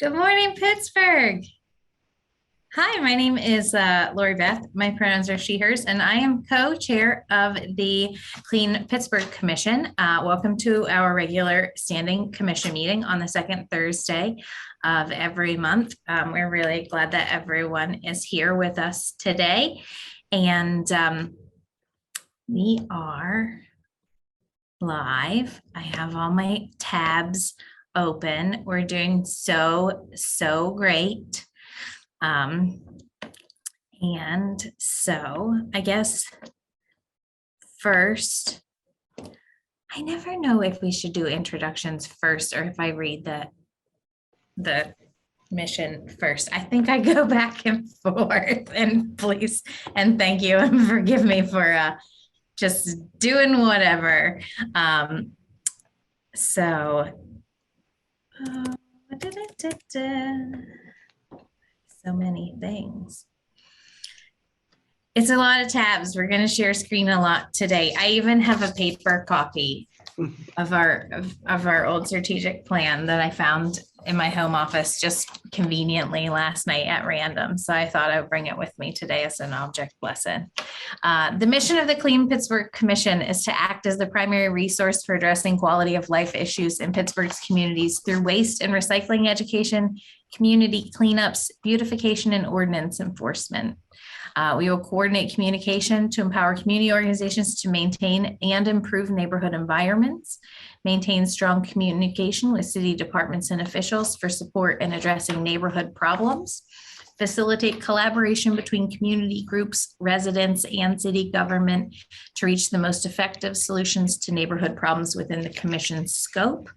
Good morning, Pittsburgh. Hi, my name is Lori Beth. My pronouns are she, hers, and I am co-chair of the Clean Pittsburgh Commission. Welcome to our regular standing commission meeting on the second Thursday of every month. We're really glad that everyone is here with us today. And we are live. I have all my tabs open. We're doing so great. And so I guess first, I never know if we should do introductions first or if I read the mission first. I think I go back and forth, and please and thank you and forgive me for just doing whatever. So many things. It's a lot of tabs. We're going to share screen a lot today. I even have a paper copy of our old strategic plan that I found in my home office just conveniently last night at random. So I thought I would bring it with me today as an object lesson. The mission of the Clean Pittsburgh Commission is to act as the primary resource for addressing quality of life issues in Pittsburgh's communities through waste and recycling education, community cleanups, beautification, and ordinance enforcement. We will coordinate communication to empower community organizations to maintain and improve neighborhood environments, maintain strong communication with city departments and officials for support in addressing neighborhood problems, facilitate collaboration between community groups, residents, and city government to reach the most effective solutions to neighborhood problems within the commission's scope.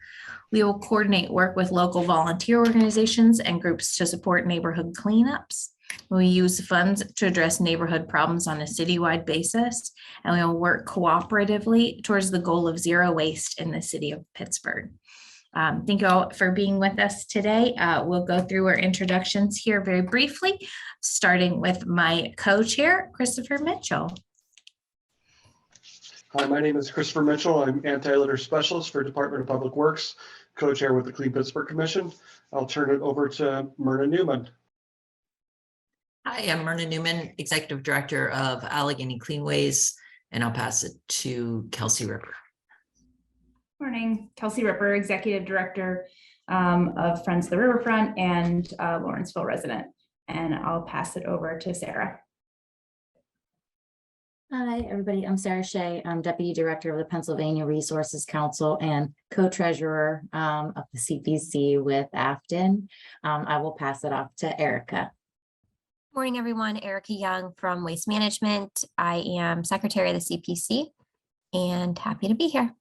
We will coordinate work with local volunteer organizations and groups to support neighborhood cleanups. We use funds to address neighborhood problems on a citywide basis, and we will work cooperatively towards the goal of zero waste in the city of Pittsburgh. Thank you all for being with us today. We'll go through our introductions here very briefly, starting with my co-chair, Christopher Mitchell. Hi, my name is Christopher Mitchell. I'm anti-litter specialist for Department of Public Works, co-chair with the Clean Pittsburgh Commission. I'll turn it over to Myrna Newman. Hi, I'm Myrna Newman, Executive Director of Allegheny Cleanways, and I'll pass it to Kelsey Ripper. Morning, Kelsey Ripper, Executive Director of Friends of the Riverfront and Lawrenceville resident. And I'll pass it over to Sarah. Hi, everybody. I'm Sarah Shea. I'm Deputy Director of the Pennsylvania Resources Council and co-treasurer of the CPC with Afton. I will pass it off to Erica. Morning, everyone. Erica Young from Waste Management. I am Secretary of the CPC and happy to be here.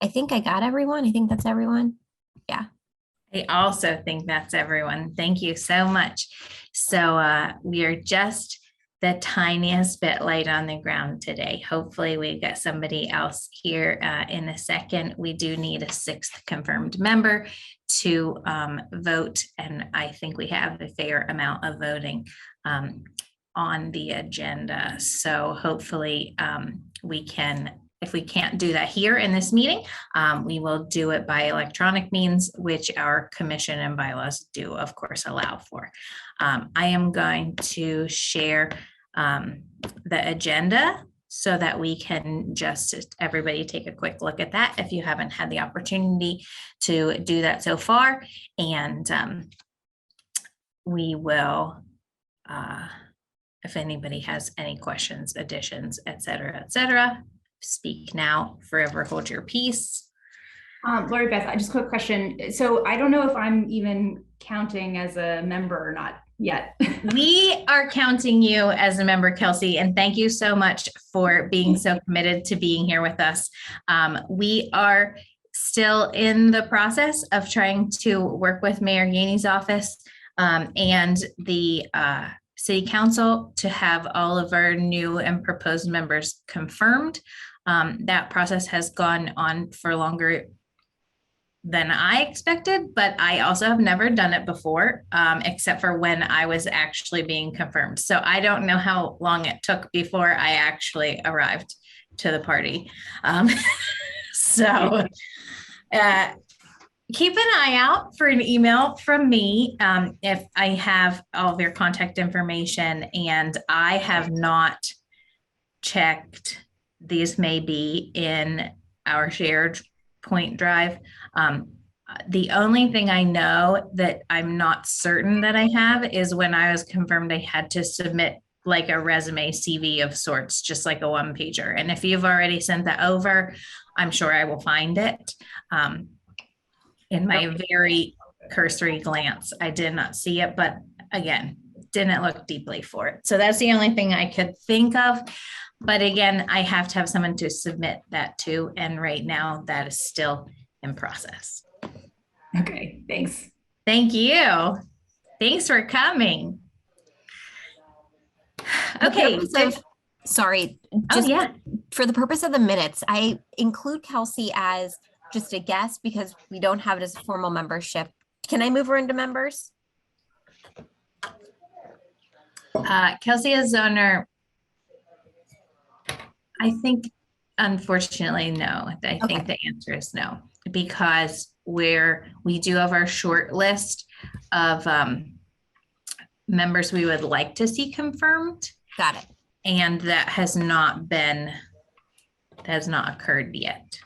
I think I got everyone. I think that's everyone. Yeah. I also think that's everyone. Thank you so much. So we are just the tiniest bit light on the ground today. Hopefully we get somebody else here in a second. We do need a sixth confirmed member to vote, and I think we have a fair amount of voting on the agenda. So hopefully we can, if we can't do that here in this meeting, we will do it by electronic means, which our commission and bylaws do, of course, allow for. I am going to share the agenda so that we can just everybody take a quick look at that if you haven't had the opportunity to do that so far. And we will, if anybody has any questions, additions, et cetera, speak now, forever hold your peace. Lori Beth, just a quick question. So I don't know if I'm even counting as a member or not yet. We are counting you as a member, Kelsey, and thank you so much for being so committed to being here with us. We are still in the process of trying to work with Mayor Gainey's office and the City Council to have all of our new and proposed members confirmed. That process has gone on for longer than I expected, but I also have never done it before, except for when I was actually being confirmed. So I don't know how long it took before I actually arrived to the party. keep an eye out for an email from me if I have all of your contact information, and I have not checked. These may be in our shared point drive. The only thing I know that I'm not certain that I have is when I was confirmed, I had to submit like a resume CV of sorts, just like a one pager. And if you've already sent that over, I'm sure I will find it. In my very cursory glance, I did not see it, but again, didn't look deeply for it. So that's the only thing I could think of. But again, I have to have someone to submit that to. And right now that is still in process. Okay, thanks. Thank you. Thanks for coming. Okay. Sorry, Oh, just yeah. for the purpose of the minutes, I include Kelsey as just a guest because we don't have it as a formal membership. Can I move her into members? Kelsey is owner. I think, unfortunately, no. I think the answer is no, because we do have our short list of members we would like to see confirmed. Got it. And that has not occurred yet.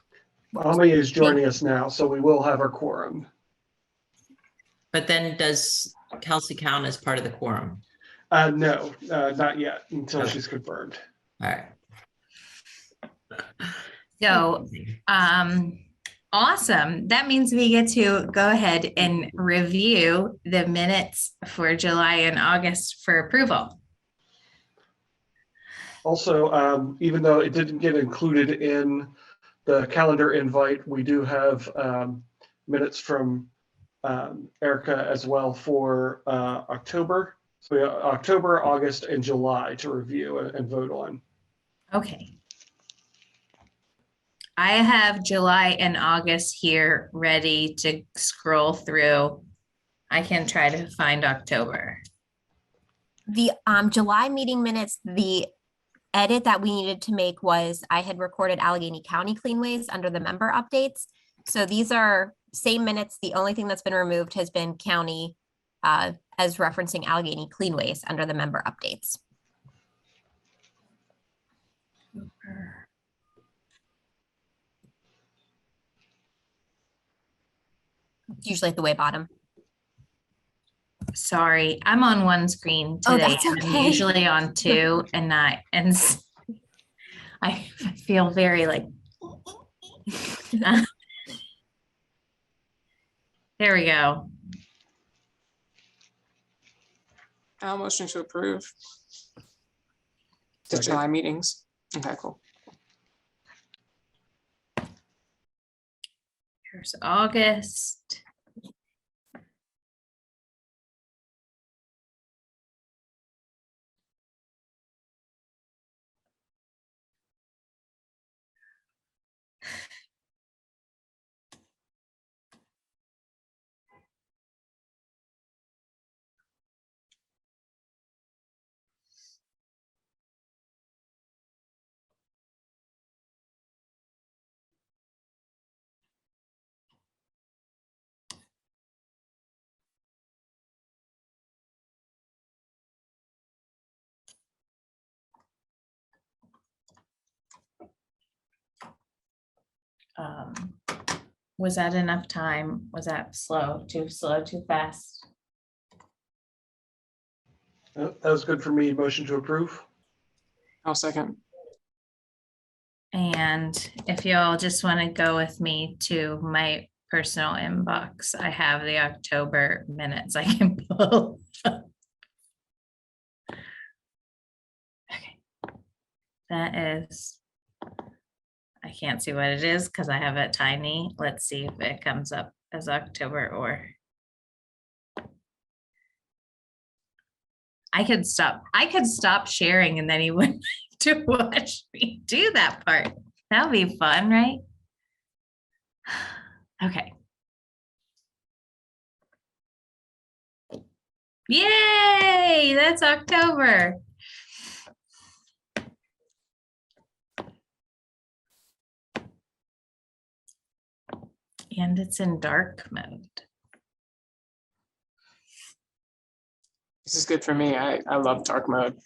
Ami is joining us now, so we will have our quorum. But then does Kelsey count as part of the quorum? No, not yet until Okay. she's confirmed. All right. So, awesome. That means we get to go ahead and review the minutes for July and August for approval. Also, even though it didn't get included in the calendar invite, we do have minutes from Erica as well for October. So we have October, August, and July to review and vote on. Okay. I have July and August here ready to scroll through. I can try to find October. The July meeting minutes, the edit that we needed to make was I had recorded Allegheny County Cleanways under the member updates. So these are same minutes. The only thing that's been removed has been county as referencing Allegheny Cleanways under the member updates. It's usually at the way bottom. Sorry, I'm on one screen Oh, today. that's I'm okay. usually on two, and I feel very like. There we go. I'll motion to approve the Second. July meetings. Okay, cool. Here's August. Was that enough time? Was that slow, too fast? That was good for me. Motion to approve. I'll second. And if y'all just want to go with me to my personal inbox, I have the October minutes I can pull. Okay. That is, I can't see what it is because I have it tiny. Let's see if it comes up as October or. I could stop sharing and then he wouldn't have to watch me do that part. That would be fun, right? Okay. Yay, that's October. And it's in dark mode. This is good for me. I love dark mode.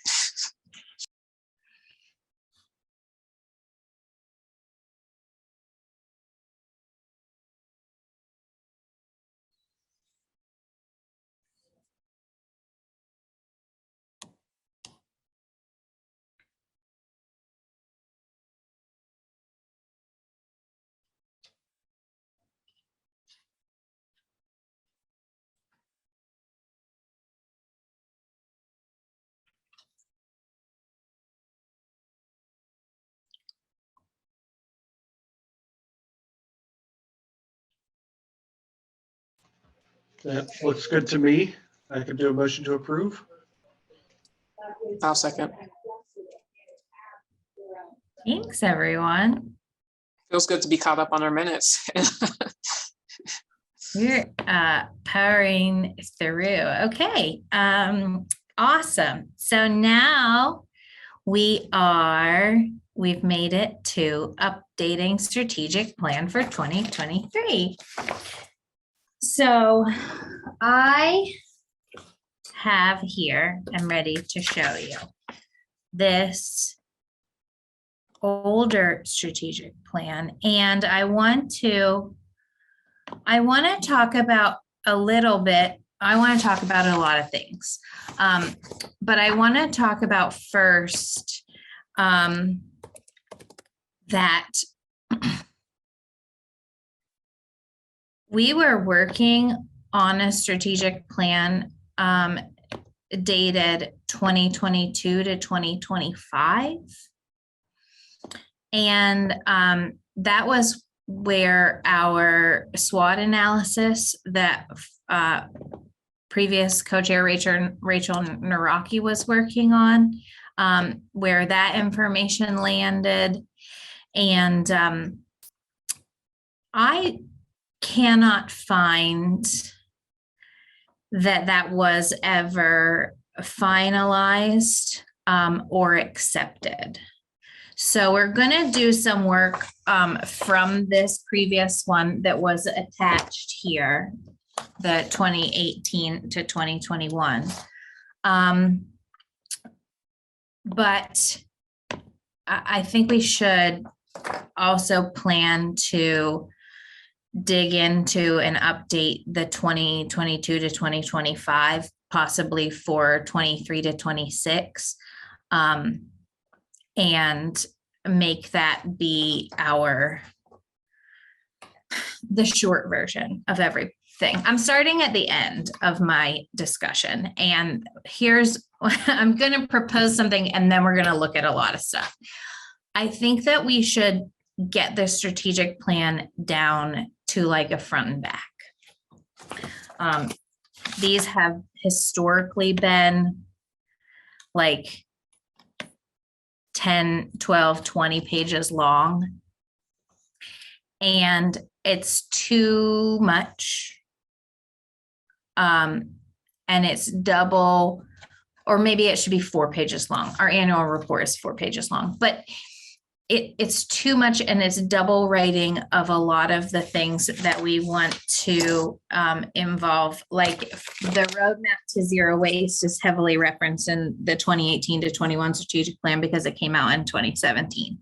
That looks good to me. I can do a motion to approve. I'll second. Thanks, everyone. Feels good to be caught up on our minutes. We're powering through. Okay. Awesome. So now we've made it to updating strategic plan for 2023. So I have here, I'm ready to show you this older strategic plan. And I want to talk about a little bit. I want to talk about a lot of things. But I want to talk about first that we were working on a strategic plan dated 2022 to 2025. And that was where our SWOT analysis that previous co-chair Rachel Naraki was working on, where that information landed. And I cannot find that was ever finalized or accepted. So we're going to do some work from this previous one that was attached here, the 2018 to 2021. But I think we should also plan to dig into and update the 2022 to 2025, possibly for 23 to 26. And make that be the short version of everything. I'm starting at the end of my discussion, and I'm going to propose something, and then we're going to look at a lot of stuff. I think that we should get the strategic plan down to like a front and back. These have historically been like 10, 12, 20 pages long. And it's too much. And it's double, or maybe it should be 4 pages long. Our annual report is 4 pages long, but it's too much, and it's double writing of a lot of the things that we want to involve. Like the roadmap to zero waste is heavily referenced in the 2018 to 21 strategic plan because it came out in 2017.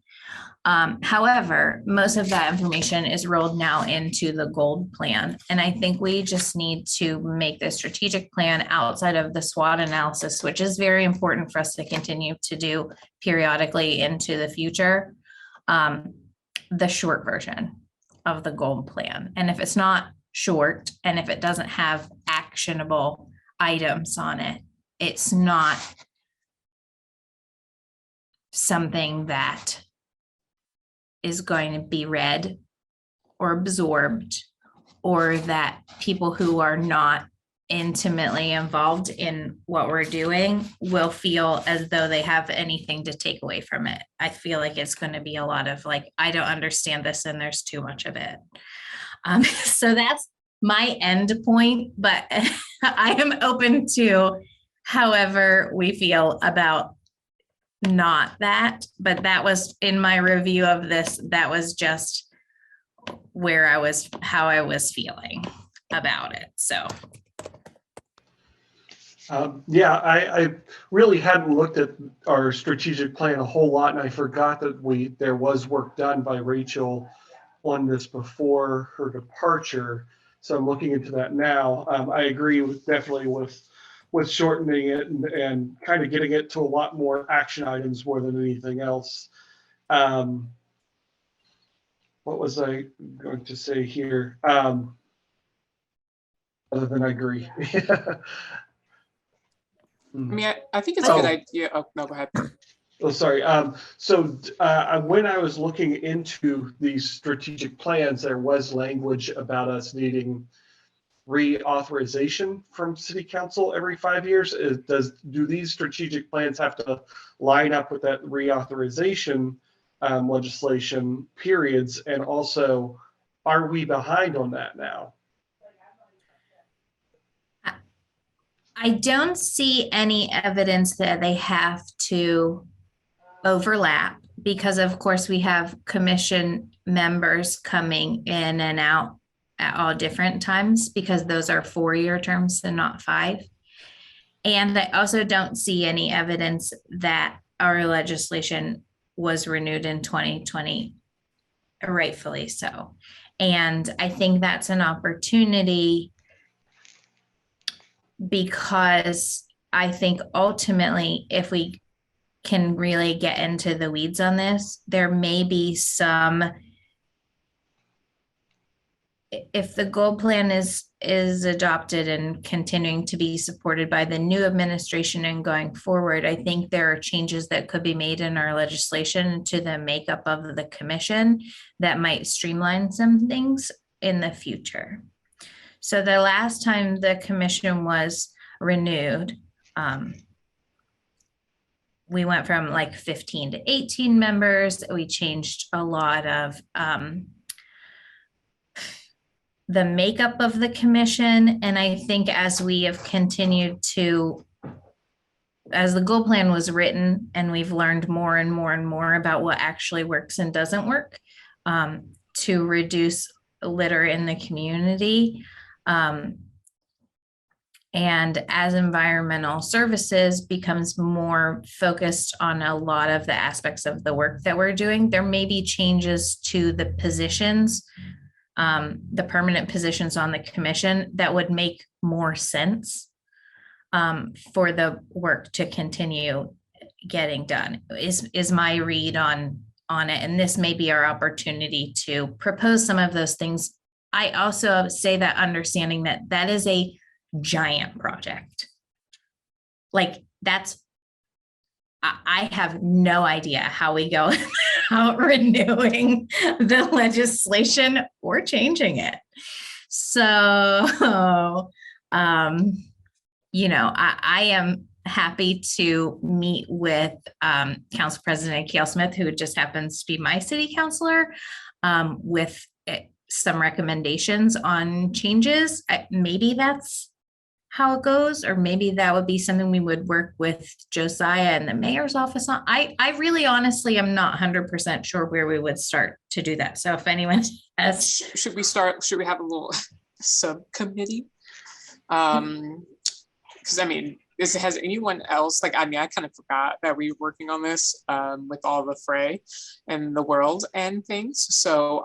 However, most of that information is rolled now into the gold plan. And I think we just need to make the strategic plan outside of the SWOT analysis, which is very important for us to continue to do periodically into the future, the short version of the gold plan. And if it's not short, and if it doesn't have actionable items on it, it's not something that is going to be read or absorbed, or that people who are not intimately involved in what we're doing will feel as though they have anything to take away from it. I feel like it's going to be a lot of like, I don't understand this and there's too much of it. So that's my end point, but I am open to however we feel about not that, but that was in my review of this, that was just how I was feeling about it. So. Yeah, I really hadn't looked at our strategic plan a whole lot, and I forgot that there was work done by Rachel on this before her departure. So I'm looking into that now. I agree definitely with shortening it and kind of getting it to a lot more action items more than anything else. What was I going to say here? Other than I agree. I mean, I think it's a good idea. Oh, no, go ahead. Oh, sorry. When I was looking into these strategic plans, there was language about us needing reauthorization from City Council every 5 years. Do these strategic plans have to line up with that reauthorization legislation periods? And also, are we behind on that now? I don't see any evidence that they have to overlap because, of course, we have commission members coming in and out at all different times because those are 4-year terms and not 5. And I also don't see any evidence that our legislation was renewed in 2020, rightfully so. And I think that's an opportunity because I think ultimately, if we can really get into the weeds on this, there may be some, if the goal plan is adopted and continuing to be supported by the new administration and going forward, I think there are changes that could be made in our legislation to the makeup of the commission that might streamline some things in the future. So the last time the commission was renewed, we went from like 15 to 18 members. We changed a lot of the makeup of the commission. And I think as we have continued to, as the goal plan was written and we've learned more and more and more about what actually works and doesn't work to reduce litter in the community. And as environmental services becomes more focused on a lot of the aspects of the work that we're doing, there may be changes to the positions, the permanent positions on the commission that would make more sense for the work to continue getting done, is my read on it. And this may be our opportunity to propose some of those things. I also say that understanding that that is a giant project. Like I have no idea how we go out renewing the legislation or changing it. So, I am happy to meet with Council President Kale Smith, who just happens to be my city councilor, with some recommendations on changes. Maybe that's how it goes, or maybe that would be something we would work with Josiah and the mayor's office on. I really honestly am not 100% sure where we would start to do that. So if anyone has, should we have a little subcommittee? Because I mean, has anyone else, I kind of forgot that we were working on this with all the fray and the world and things. So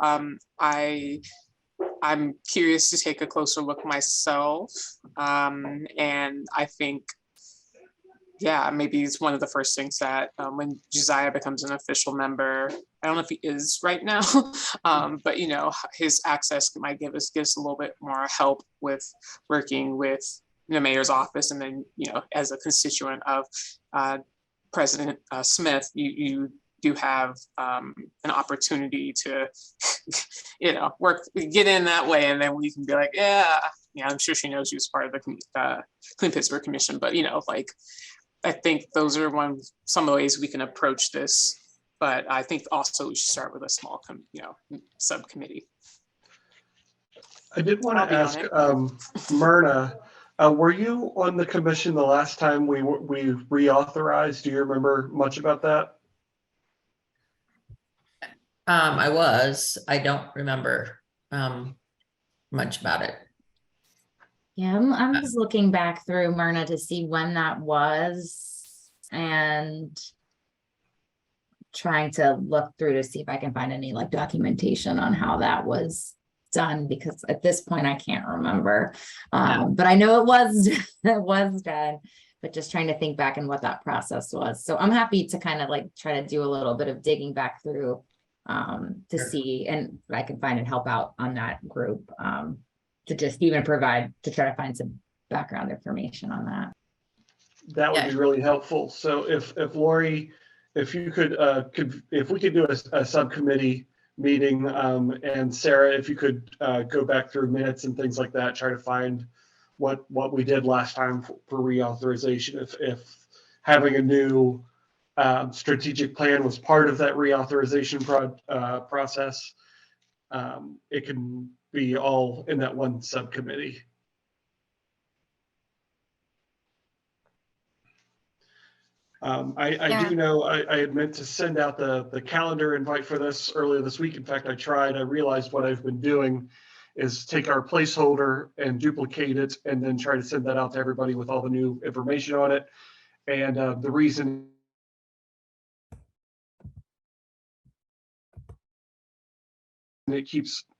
I'm curious to take a closer look myself. And I think, yeah, maybe it's one of the first things that when Josiah becomes an official member, I don't know if he is right now, but his access might give us a little bit more help with working with the mayor's office. And then, as a constituent of President Smith, you do have an opportunity to, get in that way. And then we can be like, yeah, I'm sure she knows you as part of the Clean Pittsburgh Commission, but I think those are some of the ways we can approach this. But I think also we should start with a small, subcommittee. I did want to ask Myrna, were you on the commission the last time we reauthorized? Do you remember much about that? I was. I don't remember much about it. Yeah, I'm just looking back through Myrna to see when that was and trying to look through to see if I can find any like documentation on how that was done, because at this point I can't remember. But I know it was it was done, but just trying to think back and what that process was. So I'm happy to kind of like try to do a little bit of digging back through to see, and I can find and help out on that group to just even provide to try to find some background information on that. That would Yeah. be really helpful. So if Lori, if you could if we could do a subcommittee meeting, and Sarah, if you could go back through minutes and things like that, try to find what we did last time for reauthorization. If having a new strategic plan was part of that reauthorization process, it can be all in that one subcommittee. I Yeah. do know I had meant to send out the calendar invite for this earlier this week. In fact, I tried. I realized what I've been doing is take our placeholder and duplicate it and then try to send that out to everybody with all the new information on it. And the reason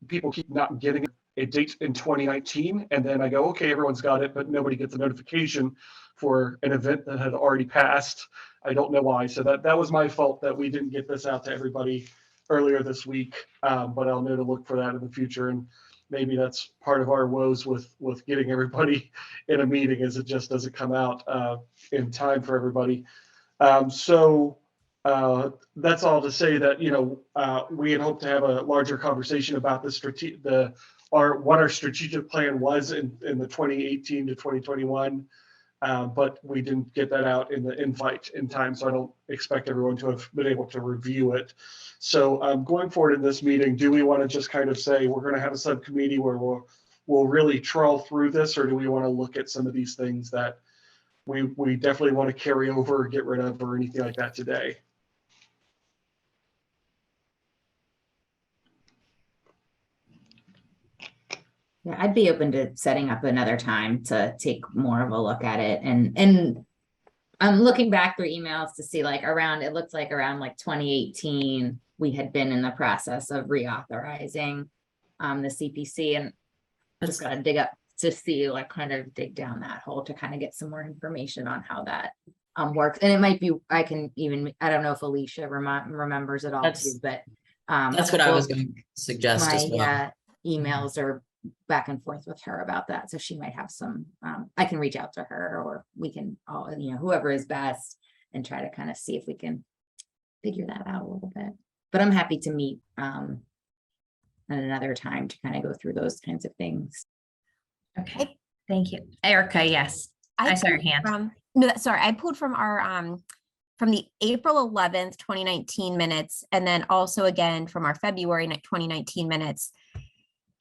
people keep not getting a date in 2019, and then I go, okay, everyone's got it, but nobody gets a notification for an event that had already passed. I don't know why. So that was my fault that we didn't get this out to everybody earlier this week. But I'll know to look for that in the future, and maybe that's part of our woes with getting everybody in a meeting, is it just doesn't come out in time for everybody. So that's all to say that, we had hoped to have a larger conversation about what our strategic plan was in the 2018 to 2021. But we didn't get that out in the invite in time, so I don't expect everyone to have been able to review it. So going forward in this meeting, do we want to just kind of say we're going to have a subcommittee where we'll really trawl through this, or do we want to look at some of these things that we definitely want to carry over or get rid of or anything like that today? Yeah, I'd be open to setting up another time to take more of a look at it. And I'm looking back through emails to see like it looks like around like 2018, we had been in the process of reauthorizing the CPC, and I just gotta dig up to see, like kind of dig down that hole to kind of get some more information on how that works. And it might be, I don't know if Alicia remembers it all That's- too, but That's what I was going to suggest as well. my emails are back and forth with her about that, so she might have some I can reach out to her, or we can all, whoever is best, and try to kind of see if we can figure that out a little bit. But I'm happy to meet at another time to kind of go through those kinds of things. Okay, thank you. Erica, yes. I saw your pulled hand. I pulled from our from the April 11th, 2019 minutes, and then also again from our February 2019 minutes.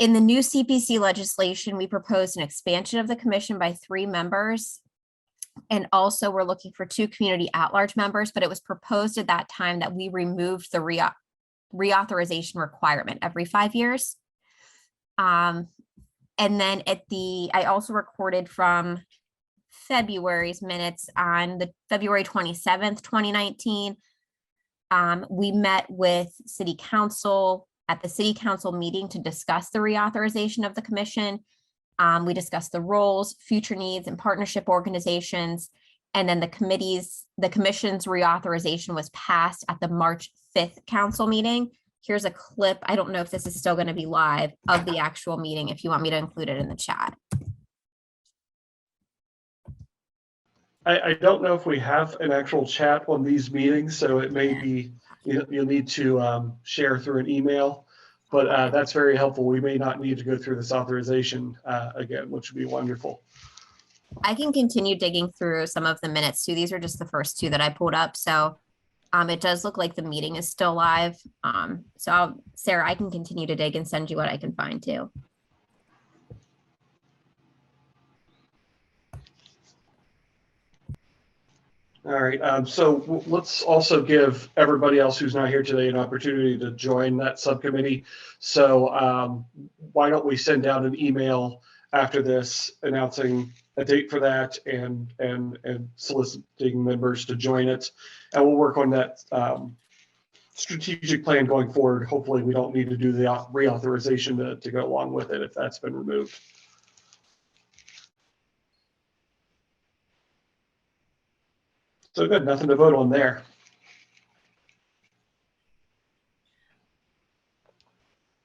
In the new CPC legislation, we proposed an expansion of the commission by 3 members. And also we're looking for 2 community at-large members, but it was proposed at that time that we removed the reauthorization requirement every 5 years. And then I also recorded from February's minutes on the February 27th, 2019. We met with City Council at the City Council meeting to discuss the reauthorization of the commission. We discussed the roles, future needs, and partnership organizations. And then the commission's reauthorization was passed at the March 5th council meeting. Here's a clip. I don't know if this is still going to be live of the actual meeting, if you want me to include it in the chat. I don't know if we have an actual chat on these meetings, so it may be you'll need to share through an email, but that's very helpful. We may not need to go through this authorization again, which would be wonderful. I can continue digging through some of the minutes too. These are just the first 2 that I pulled up. So it does look like the meeting is still live. Sarah, I can continue to dig and send you what I can find too. All right, so let's also give everybody else who's not here today an opportunity to join that subcommittee. So why don't we send out an email after this announcing a date for that and soliciting members to join it. And we'll work on that strategic plan going forward. Hopefully we don't need to do the reauthorization to go along with it if that's been removed. So good, nothing to vote on there.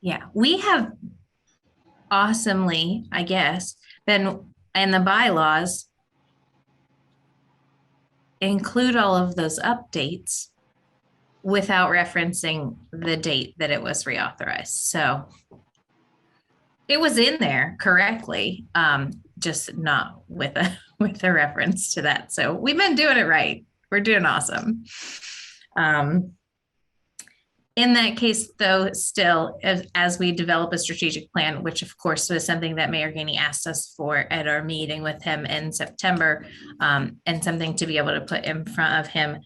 Yeah, we have awesomely, I guess, been in the bylaws include all of those updates without referencing the date that it was reauthorized. So it was in there correctly, just not with a reference to that. So we've been doing it right. We're doing awesome. In that case, though, still, as we develop a strategic plan, which of course was something that Mayor Gainey asked us for at our meeting with him in September, and something to be able to put in front of him,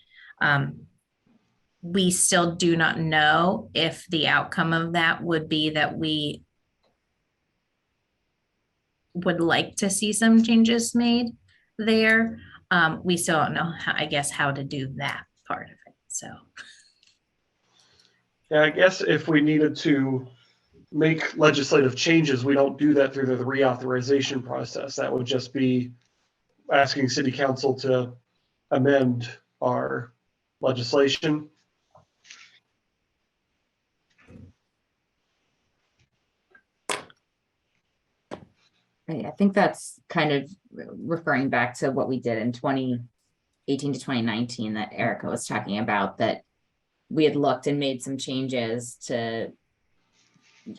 we still do not know if the outcome of that would be that we would like to see some changes made there. We still don't know, I guess, how to do that part of it, so. Yeah, I guess if we needed to make legislative changes, we don't do that through the reauthorization process. That would just be asking city council to amend our legislation. I think that's kind of referring back to what we did in 2018 to 2019 that Erica was talking about, that we had looked and made some changes to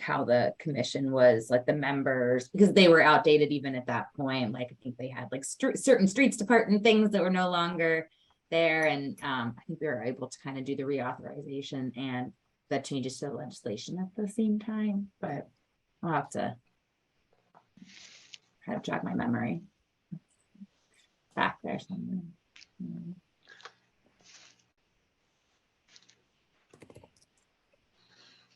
how the commission was, like the members, because they were outdated even at that point. Like I think they had like certain streets department things that were no longer there. And I think we were able to kind of do the reauthorization and the changes to the legislation at the same time, but I'll have to kind of jog my memory back there somewhere.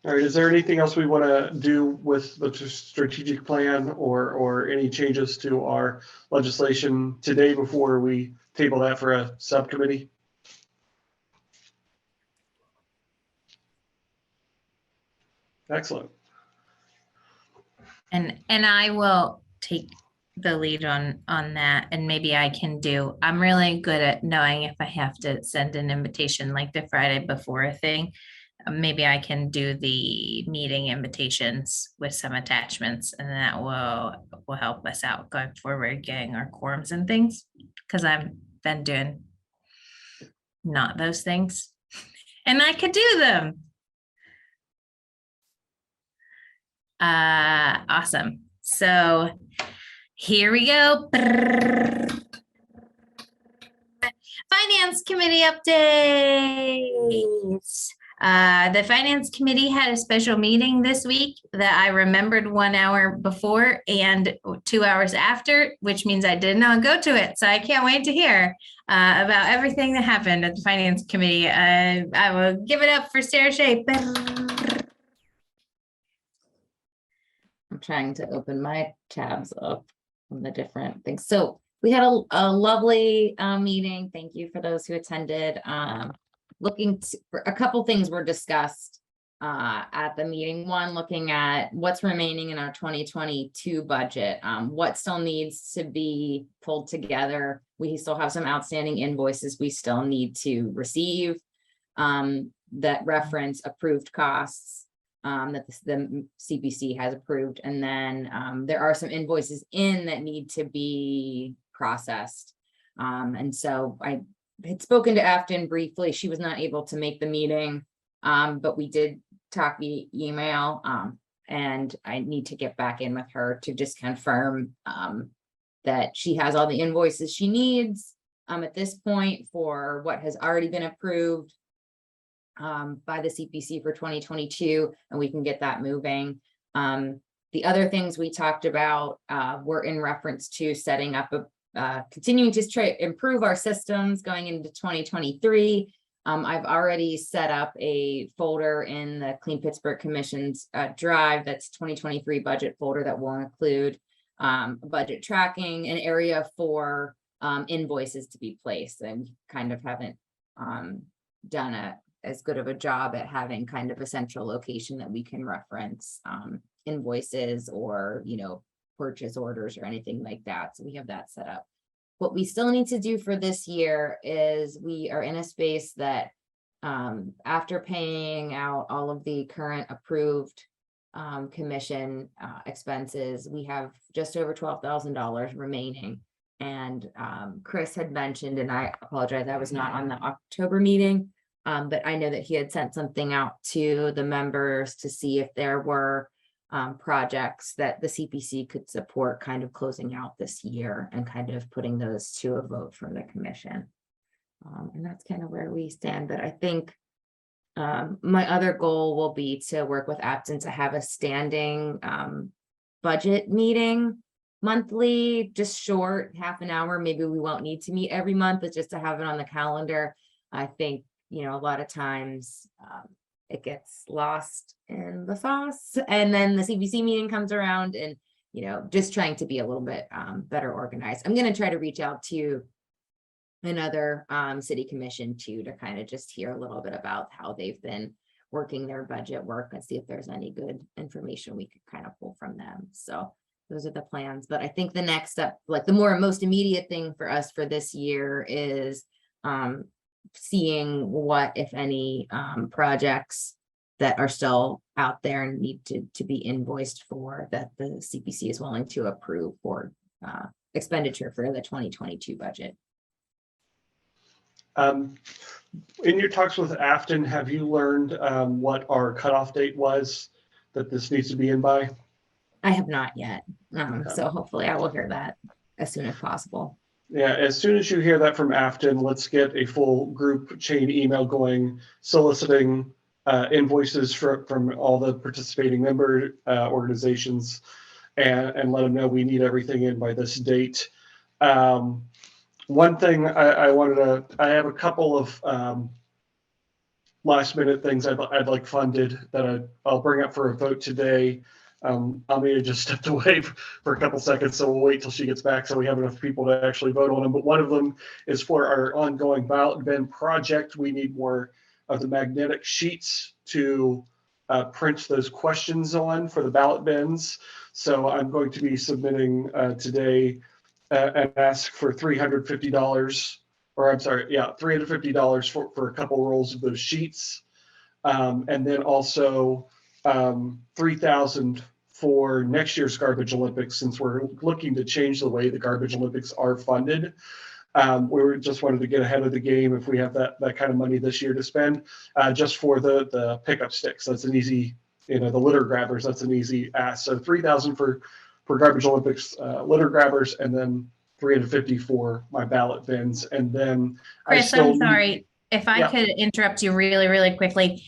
All right, is there anything else we want to do with the strategic plan or any changes to our legislation today before we table that for a subcommittee? Excellent. And I will take the lead on that, and maybe I can do, I'm really good at knowing if I have to send an invitation like the Friday before a thing. Maybe I can do the meeting invitations with some attachments, and that will help us out going forward, getting our quorums and things, because I've been doing not those things, and I could do them. Awesome. So here we go. Finance committee updates. The finance committee had a special meeting this week that I remembered 1 hour before and 2 hours after, which means I did not go to it. So I can't wait to hear about everything that happened at the finance committee. I will give it up for Sarah Shea. I'm trying to open my tabs up on the different things. So we had a lovely meeting. Thank you for those who attended. Looking for a couple things were discussed at the meeting. One, looking at what's remaining in our 2022 budget, what still needs to be pulled together. We still have some outstanding invoices we still need to receive that reference approved costs that the CPC has approved. And then there are some invoices in that need to be processed. And so I had spoken to Afton briefly. She was not able to make the meeting, but we did talk via email, and I need to get back in with her to just confirm that she has all the invoices she needs at this point for what has already been approved by the CPC for 2022, and we can get that moving. The other things we talked about were in reference to setting up continuing to try improve our systems going into 2023. I've already set up a folder in the Clean Pittsburgh Commission's drive. That's 2023 budget folder that will include budget tracking, an area for invoices to be placed, and kind of haven't done as good of a job at having kind of a central location that we can reference invoices or, purchase orders or anything like that. So we have that set up. What we still need to do for this year is we are in a space that after paying out all of the current approved commission expenses, we have just over $12,000 remaining. And Chris had mentioned, and I apologize, I was not on the October meeting, but I know that he had sent something out to the members to see if there were projects that the CPC could support kind of closing out this year and kind of putting those to a vote from the commission. And that's kind of where we stand. But I think my other goal will be to work with Apton to have a standing budget meeting monthly, just short, half an hour. Maybe we won't need to meet every month, but just to have it on the calendar. I think, a lot of times it gets lost in the sauce, and then the CPC meeting comes around, and just trying to be a little bit better organized. I'm going to try to reach out to another city commission too, to kind of just hear a little bit about how they've been working their budget work and see if there's any good information we could kind of pull from them. So those are the plans. But I think the next step, like the most immediate thing for us for this year, is seeing what, if any, projects that are still out there and need to be invoiced for, that the CPC is willing to approve for expenditure for the 2022 budget. In your talks with Afton, have you learned what our cutoff date was that this needs to be in by? I have not yet. Okay. So hopefully I will hear that as soon as possible. Yeah, as soon as you hear that from Afton, let's get a full group chain email going, soliciting invoices from all the participating member organizations, and let them know we need everything in by this date. One thing I have a couple of last minute things I'd like funded that I'll bring up for a vote today. Amia just stepped away for a couple seconds, so we'll wait till she gets back so we have enough people to actually vote on them. But one of them is for our ongoing ballot bin project. We need more of the magnetic sheets to print those questions on for the ballot bins. So I'm going to be submitting today and ask for $350, or I'm sorry, yeah, $350 for a couple rolls of those sheets. And then also $3,000 for next year's Garbage Olympics, since we're looking to change the way the Garbage Olympics are funded. We just wanted to get ahead of the game if we have that kind of money this year to spend, just for the pickup sticks. That's an easy, the litter grabbers, that's an easy ask. So $3,000 for Garbage Olympics litter grabbers, and then $350 for my ballot bins. And then Chris, I'm sorry. If I could interrupt you really, really quickly.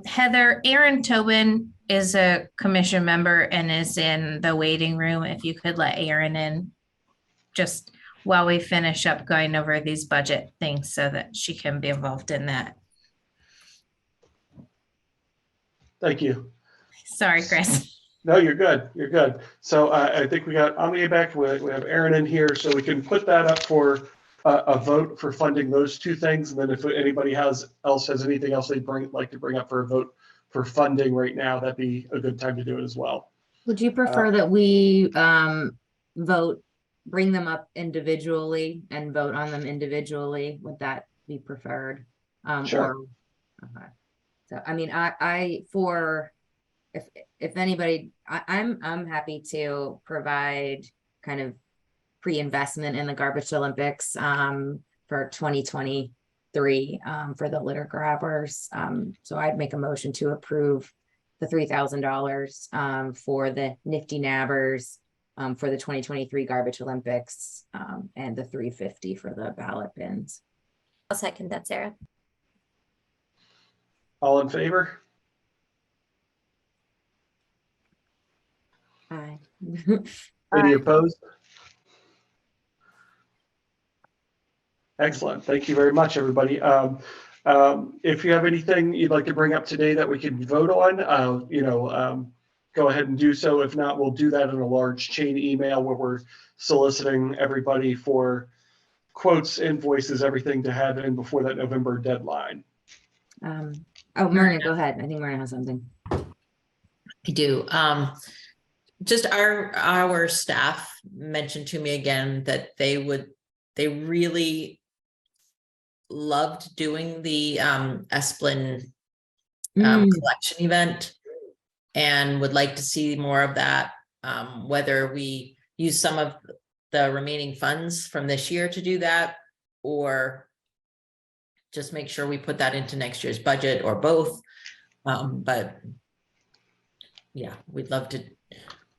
Heather, Aaron Tobin is a commission member and is in the waiting room. If you could let Aaron in just while we finish up going over these budget things so that she can be involved in that. Thank you. Sorry, Chris. No, you're good. You're good. So I think we got Amia back. We have Aaron in here, so we can put that up for a vote for funding those two things. And then if anybody else has anything else they'd like to bring up for a vote for funding right now, that'd be a good time to do it as well. Would you prefer that we bring them up individually and vote on them individually? Would that be preferred? Sure. Okay. So, I mean, if anybody, I'm happy to provide kind of pre-investment in the Garbage Olympics for 2023 for the litter grabbers. So I'd make a motion to approve the $3,000 for the nifty nabbers for the 2023 Garbage Olympics, and the $350 for the ballot bins. I'll second that, Sarah. All in favor? Aye. Any opposed? Excellent. Thank you very much, everybody. If you have anything you'd like to bring up today that we can vote on, go ahead and do so. If not, we'll do that in a large chain email where we're soliciting everybody for quotes, invoices, everything to have in before that November deadline. Myrna, go ahead. I think Myrna has something. I do. Just our staff mentioned to me again that they really loved doing the Esplin collection event and would like to see more of that. Whether we use some of the remaining funds from this year to do that, or just make sure we put that into next year's budget, or both. But yeah, we'd love to.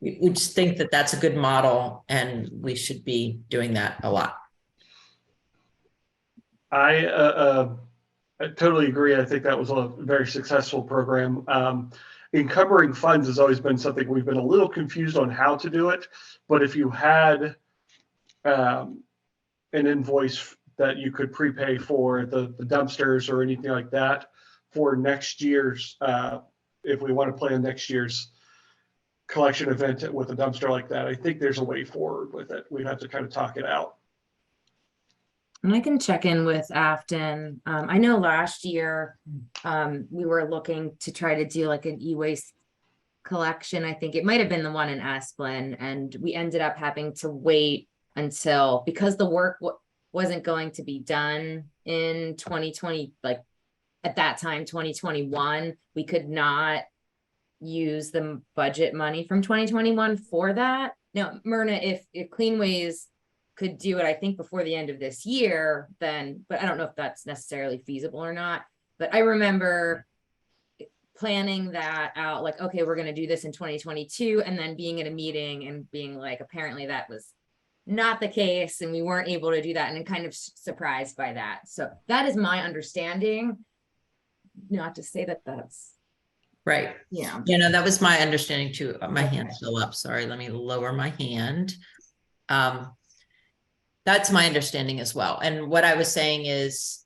We just think that that's a good model, and we should be doing that a lot. I totally agree. I think that was a very successful program. Encumbering funds has always been something we've been a little confused on how to do it. But if you had an invoice that you could prepay for the dumpsters or anything like that for next year's, if we want to plan next year's collection event with a dumpster like that, I think there's a way forward with it. We'd have to kind of talk it out. And I can check in with Afton. I know last year we were looking to try to do like an e-waste collection. I think it might have been the one in Esplin, and we ended up having to wait until, because the work wasn't going to be done in 2020, like at that time, 2021, we could not use the budget money from 2021 for that. Now, Myrna, if Cleanways could do it, I think before the end of this year, then, but I don't know if that's necessarily feasible or not. But I remember planning that out, like, okay, we're going to do this in 2022, and then being at a meeting and being like, apparently that was not the case, and we weren't able to do that, and kind of surprised by that. So that is my understanding. Not to say that that's right. Yeah. That was my understanding too. My hand's still up. Sorry, let me lower my hand. That's my understanding as well. And what I was saying is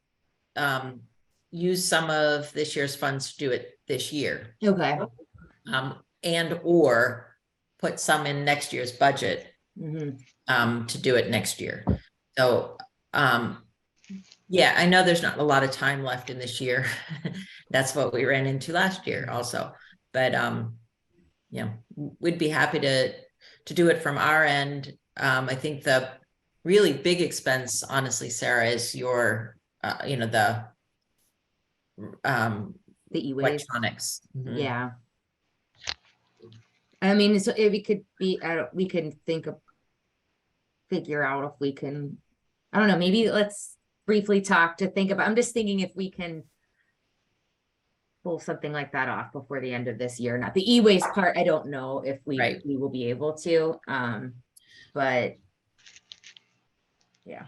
use some of this year's funds to do it this year. Okay. And or put some in next year's budget to do it next year. So yeah, I know there's not a lot of time left in this year. That's what we ran into last year also. But we'd be happy to do it from our end. I think the really big expense, honestly, Sarah, is your the e-waste electronics. Yeah. I mean, so we could be, we can figure out if we can, I don't know, maybe let's briefly think about, I'm just thinking if we can pull something like that off before the end of this year. Not the e-waste part, I don't know if we will be able to, but yeah.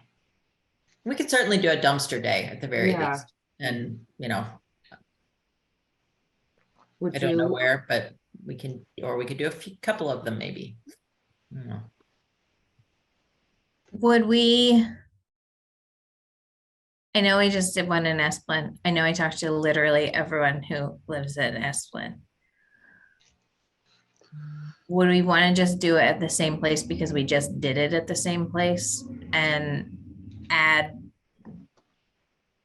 We could certainly do a dumpster day at the very least. And, I don't know where, but we can, or we could do couple of them maybe. I don't know. Would we? I know we just did one in Esplin. I know I talked to literally everyone who lives in Esplin. Would we want to just do it at the same place because we just did it at the same place, and add,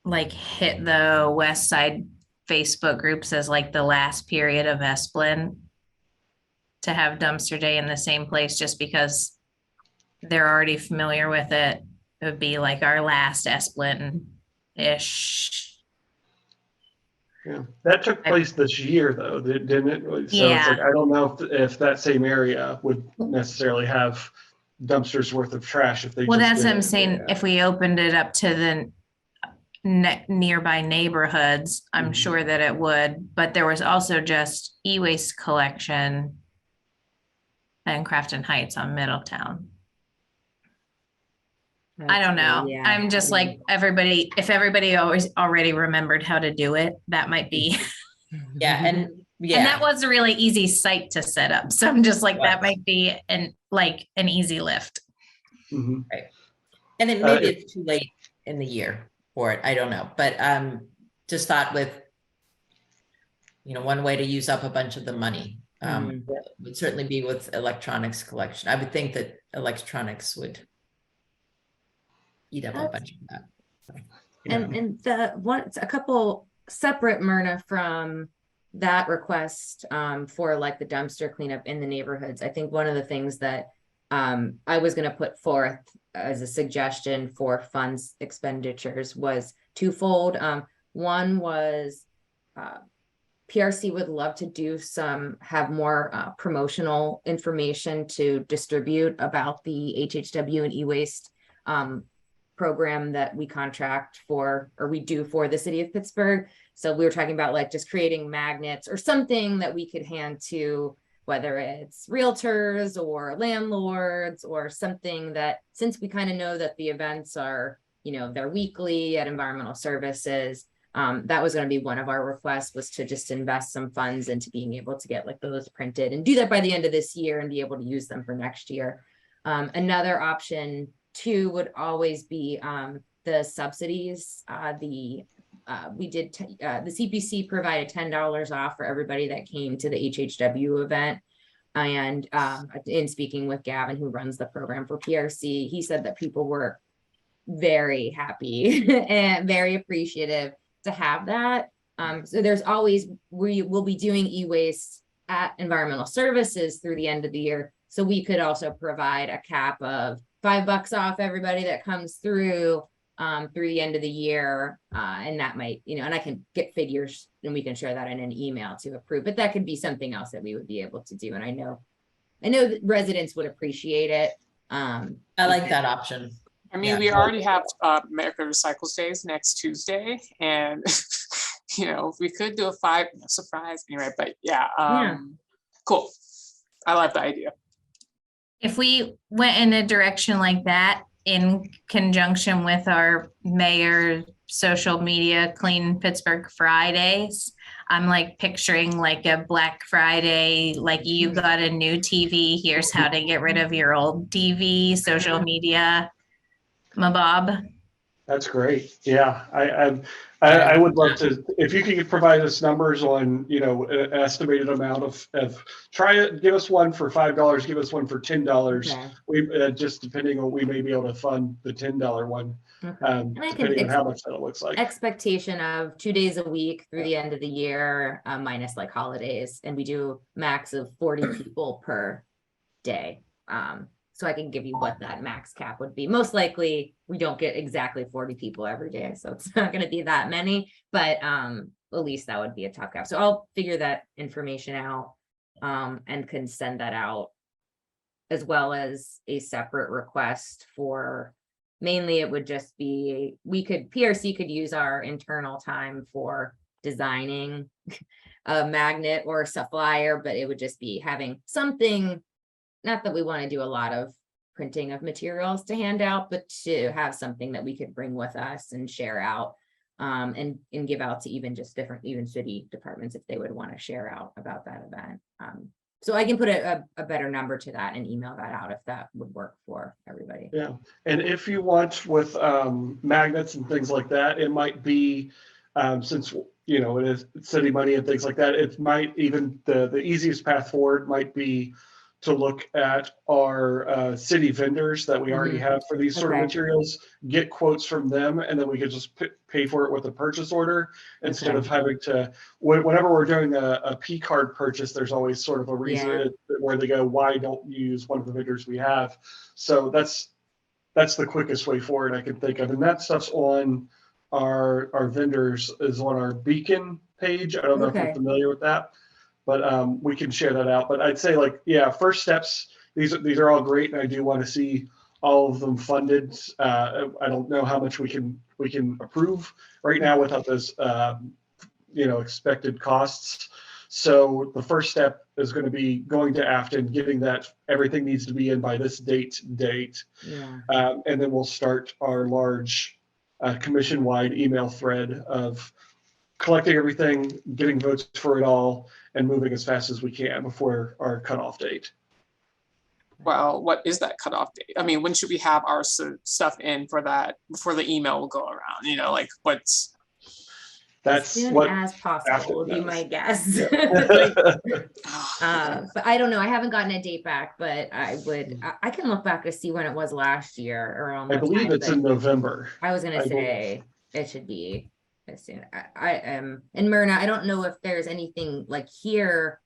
like, hit the West Side Facebook groups as like the last period of Esplin to have dumpster day in the same place, just because they're already familiar with it? It would be like our last Esplin-ish. Yeah, that took place this year though, didn't it? So Yeah. It's like, I don't know if that same area would necessarily have dumpsters worth of trash if they Well, just that's did what I'm it. saying. Yeah. If we opened it up to the nearby neighborhoods, I'm sure that it would, but there was also just e-waste collection and Crafton Heights on Middletown. I don't know. Yeah. I'm just like, if everybody always already remembered how to do it, that might be. Yeah. And And that was a really easy site to set up. So I'm just like, that might be an easy lift. Mhm. And then maybe it's too late in the year for it. I don't know, but just thought with, one way to use up a bunch of the money would certainly be with electronics collection. I would think that electronics would eat up a bunch of that. And a couple separate, Myrna, from that request for like the dumpster cleanup in the neighborhoods. I think one of the things that I was going to put forth as a suggestion for funds expenditures was twofold. One was PRC would love to have more promotional information to distribute about the HHW and e-waste program that we contract for, or we do for the city of Pittsburgh. So we were talking about like just creating magnets or something that we could hand to, whether it's realtors or landlords or something that, since we kind of know that the events are, they're weekly at environmental services, that was going to be one of our requests, was to just invest some funds into being able to get like those printed and do that by the end of this year and be able to use them for next year. Another option too would always be the subsidies. The CPC provided $10 off for everybody that came to the HHW event. And in speaking with Gavin, who runs the program for PRC, he said that people were very happy and very appreciative to have that. So there's always, we will be doing e-waste at environmental services through the end of the year. So we could also provide a cap of $5 off everybody that comes through the end of the year. And that might, and I can get figures and we can share that in an email to approve, but that could be something else that we would be able to do. And I know that residents would appreciate it. I like that option. I mean, we already have America Recycles Days next Tuesday, and we could do a surprise anyway. But cool. I like the idea. If we went in a direction like that in conjunction with our mayor social media Clean Pittsburgh Fridays, I'm like picturing like a Black Friday, like you got a new TV, here's how to get rid of your old TV, social media. Bob. That's great. Yeah, I would love to, if you could provide us numbers on, an estimated amount of try it, give us one for $5, give us one for $10. Okay. We just depending on, we may be able to fund the $10 one, depending on how much that looks like. Expectation of 2 days a week through the end of the year, minus like holidays, and we do max of 40 people per day. So I can give you what that max cap would be. Most likely we don't get exactly 40 people every day, so it's not going to be that many, but at least that would be a top cap. So I'll figure that information out and can send that out, as well as a separate request for, mainly it would just be, PRC could use our internal time for designing a magnet or a flyer, but it would just be having something. Not that we want to do a lot of printing of materials to hand out, but to have something that we could bring with us and share out and give out to even city departments if they would want to share out about that event. So I can put a better number to that and email that out if that would work for everybody. Yeah, and if you want with magnets and things like that, it might be, since it is city money and things like that, it might even, the easiest path forward might be to look at our city vendors that we already have for these sort of materials, get quotes from them, and then we could just pay for it with a purchase order instead of having to, whenever we're doing a P card purchase, there's always sort of a reason where they go, why don't you use one of the vendors we have? So that's the quickest way forward I can think of. And that stuff's on our vendors, is on our Beacon page. I don't know if you're familiar with that, but we can share that out. But I'd say first steps, these are all great, and I do want to see all of them funded. I don't know how much we can approve right now without those expected costs. So the first step is going to be going to Afton, getting that everything needs to be in by this date, and then we'll start our large commission-wide email thread of collecting everything, getting votes for it all, and moving as fast as we can before our cutoff date. Well, what is that cutoff date? I mean, when should we have our stuff in for that, before the email will go around, you know, like what's, As That's soon what. as possible would be my guess. Yeah. Like, but I don't know. I haven't gotten a date back, but I can look back to see when it was last year around. I what believe time, it's but in November. I was gonna say it should be as soon. I am, and Myrna, I don't know if there's anything like here,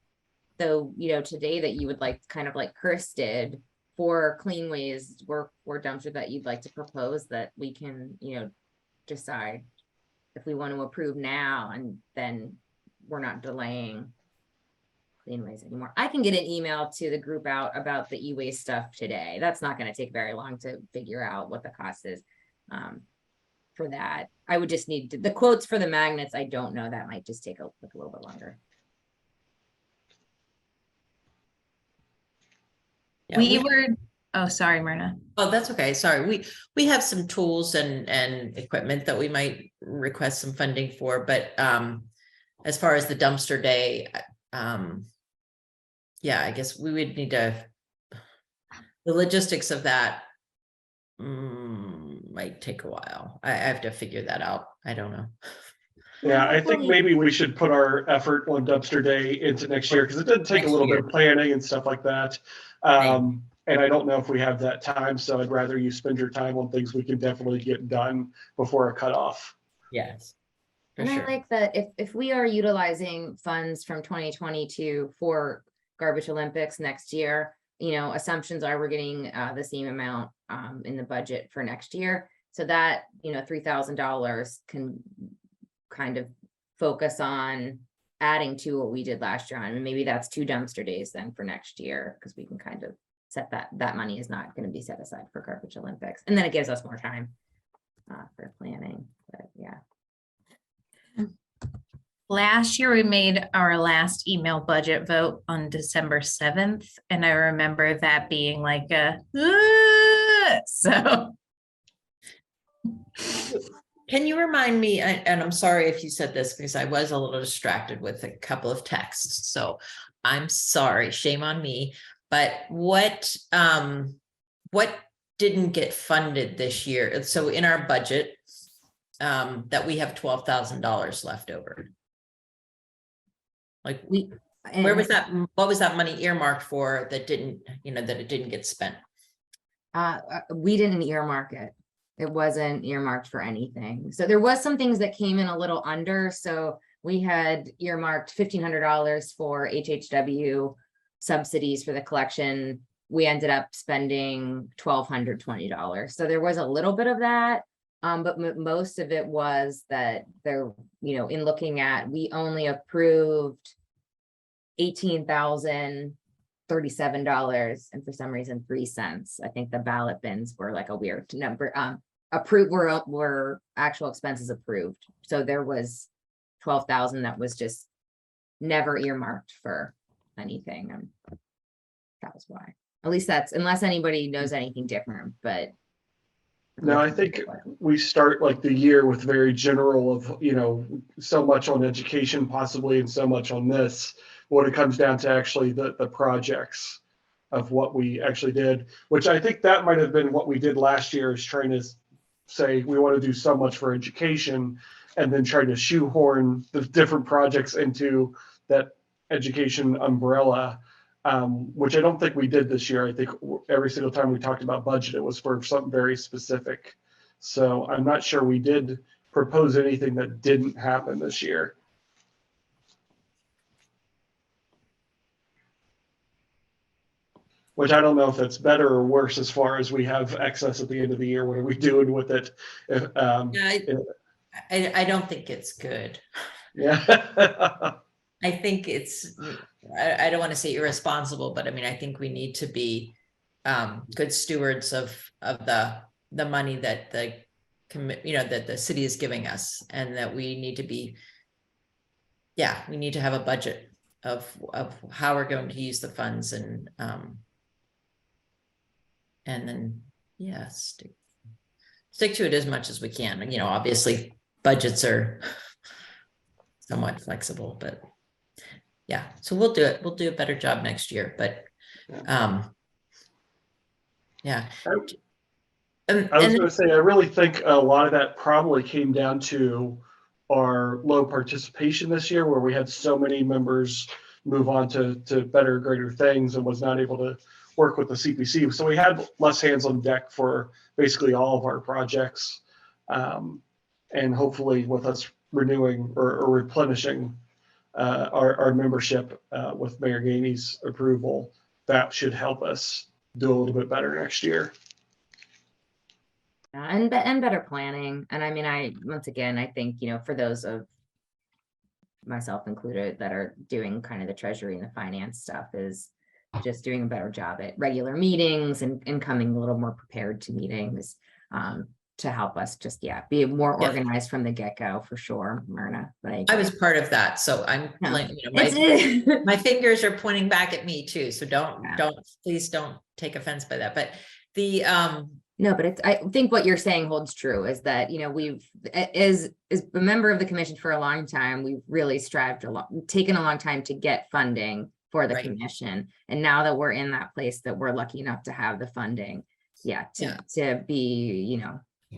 though, you know, today that you would like, kind of like Chris did for clean ways or dumpster that you'd like to propose that we can, you know, decide if we want to approve now, and then we're not delaying clean ways anymore. I can get an email to the group out about the e-waste stuff today. That's not going to take very long to figure out what the cost is for that. I would just need the quotes for the magnets. I don't know. That might just take a little bit longer. Yeah, Oh, sorry, Myrna. oh, that's okay. Sorry. We have some tools and equipment that we might request some funding for, but as far as the dumpster day, yeah, I guess we would need to, the logistics of that might take a while. I have to figure that out. I don't know. Yeah, I think maybe we should put our effort on dumpster day into next year, because it did take a little bit of planning and stuff like that. And I don't know if we have that time, so I'd rather you spend your time on things we can definitely get done before a cutoff. Yes. And I like that if we are utilizing funds from 2022 for Garbage Olympics next year, you know, assumptions are we're getting the same amount in the budget for next year. So that, you know, $3,000 can kind of focus on adding to what we did last year. And maybe that's 2 dumpster days then for next year, because we can kind of set that money is not going to be set aside for Garbage Olympics. And then it gives us more time for planning, but yeah. Last year, we made our last email budget vote on December 7th. And I remember that being like so. Can you remind me, and I'm sorry if you said this because I was a little distracted with a couple of texts, so I'm sorry, shame on me. But what didn't get funded this year? So in our budget, that we have $12,000 left over. Like where was that? What was that money earmarked for that didn't, you know, that it didn't get spent? We didn't earmark it. It wasn't earmarked for anything. So there was some things that came in a little under. So we had earmarked $1,500 for HHW subsidies for the collection. We ended up spending $1,220. So there was a little bit of that. But most of it was that there, you know, in looking at, we only approved $18,037 and for some reason 3 cents. I think the ballot bins were like a weird number. Approved were actual expenses approved. So there was 12,000 that was just never earmarked for anything. And that was why. At least that's, unless anybody knows anything different, but. No, I think we start like the year with very general of, you know, so much on education possibly and so much on this. When it comes down to actually the projects of what we actually did, which I think that might have been what we did last year, is trying to say we want to do so much for education and then try to shoehorn the different projects into that education umbrella. Which I don't think we did this year. I think every single time we talked about budget, it was for something very specific. So I'm not sure we did propose anything that didn't happen this year. Which I don't know if that's better or worse as far as we have excess at the end of the year. What are we doing with it? I don't think it's good. Yeah. I think it's, I don't want to say irresponsible, but I mean, I think we need to be good stewards of the money that that the city is giving us, and that we need to be, we need to have a budget of how we're going to use the funds, and then stick to it as much as we can. You know, obviously budgets are somewhat flexible, but so we'll do it. We'll do a better job next year, but Yeah. I was And going to say, I really think a lot of that probably came down to our low participation this year, where we had so many members move on to better, greater things and was not able to work with the CPC. So we had less hands on deck for basically all of our projects. And hopefully with us renewing or replenishing our membership with Mayor Gainey's approval, that should help us do a little bit better next year. Yeah, and better planning. And I mean, once again, I think, for those of myself included that are doing kind of the treasury and the finance stuff, is just doing a better job at regular meetings and coming a little more prepared to meetings, to help us just, be more organized from the get-go, for sure, Myrna. But I was part of that, so I'm, No. my fingers are pointing back at me too. So please don't take offense by that. But the, No, but I think what you're saying holds true, is that, we've, as a member of the commission for a long time, we've really taken a long time to get funding for the Right. commission. And now that we're in that place that we're lucky enough to have the funding, to be,